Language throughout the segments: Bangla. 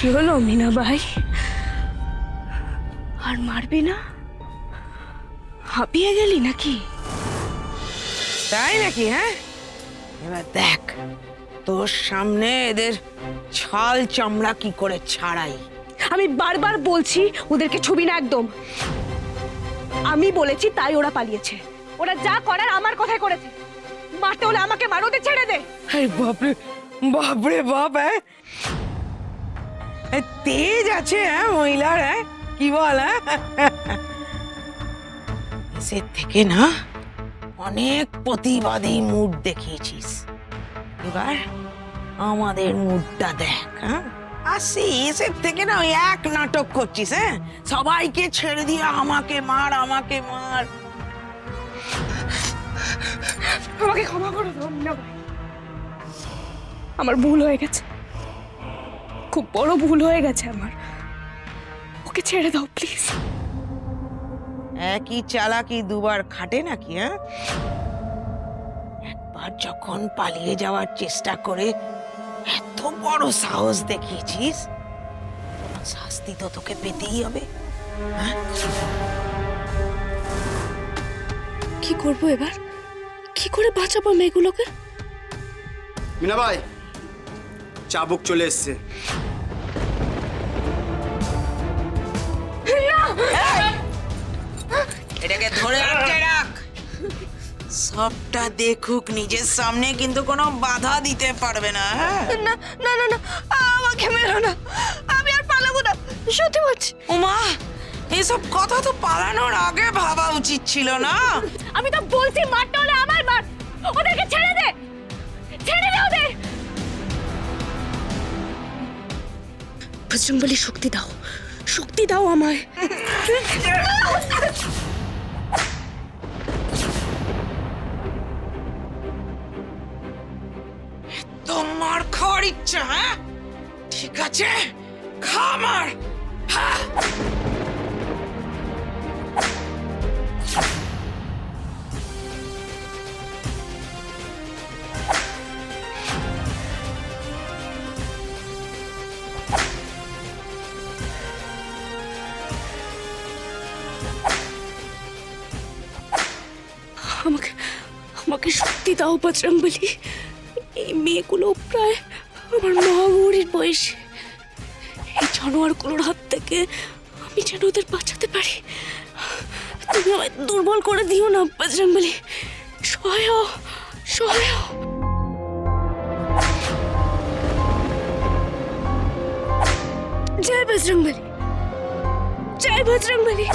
কি হলো মিনা ভাই? আর মারবি না? হাঁপিয়ে গেলি নাকি? তাই নাকি? হ্যাঁ, এবার দেখ তোর সামনে এদের ছাল চামড়া কি করে ছাড়াই। আমি বারবার বলছি ওদেরকে ছবি না একদম। আমি বলেছি তাই ওরা পালিয়েছে। ওরা যা করার আমার কথাই করেছে। মারতে হলে আমাকে মার, ওদের ছেড়ে দে। বাপরে বাপরে বাপ, হ্যাঁ তেজ আছে হ্যাঁ মহিলার, হ্যাঁ কি বল? সে থেকে না অনেক প্রতিবাদী মুড দেখিয়েছিস, এবার আমাদের মুডটা দেখ। হ্যাঁ আসি এসের থেকে না ওই এক নাটক করছিস, হ্যাঁ সবাইকে ছেড়ে দিয়ে আমাকে মার আমাকে মার। আমাকে ক্ষমা করে দাও মিনা ভাই, আমার ভুল হয়ে গেছে, খুব বড় ভুল হয়ে গেছে আমার। ওকে ছেড়ে দাও প্লিজ। একই চালাকি দুবার খাটে নাকি? হ্যাঁ একবার যখন পালিয়ে যাওয়ার চেষ্টা করে এত বড় সাহস দেখিয়েছিস, শাস্তি তো তোকে পেতেই হবে। হ্যাঁ কি করবো এবার? কি করে বাঁচাবো মেয়েগুলোকে? মিনা ভাই, চাবুক চলে এসছে। এটাকে ধরে আটকে রাখ, সবটা দেখুক নিজের সামনে, কিন্তু কোনো বাধা দিতে পারবে না। হ্যাঁ না না না না, আমাকে মেরো না, আমি আর পালাবো না, সত্যি বলছি। উমা, এসব কথা তো পালানোর আগে ভাবা উচিত ছিল না? আমি তো বলছি মারতে হলে আমার মার, ওদেরকে ছেড়ে দে, ছেড়ে দে ওদের। বজরংবলী শক্তি দাও, শক্তি দাও আমায়। তোমার খাওয়ার ইচ্ছা? হ্যাঁ ঠিক আছে, খা মার। হ্যাঁ আমাকে আমাকে শক্তি দাও বজরংবলী। এই মেয়েগুলো প্রায় আমার মা গৌরীর বয়সে। এই জানোয়ারগুলোর হাত থেকে আমি যেন ওদের বাঁচাতে পারি। তুমি আমায় দুর্বল করে দিও না বজরংবলী, সহায় হও, সহায় হও। জয় বজরংবলী, জয় বজরংবলী।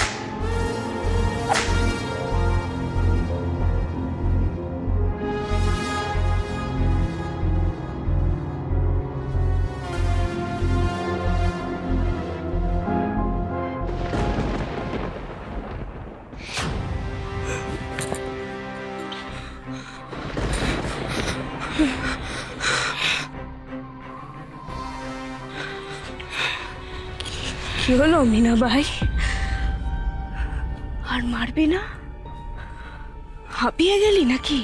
কি হলো মিনা ভাই? আর মারবি না? হাঁপিয়ে গেলি নাকি?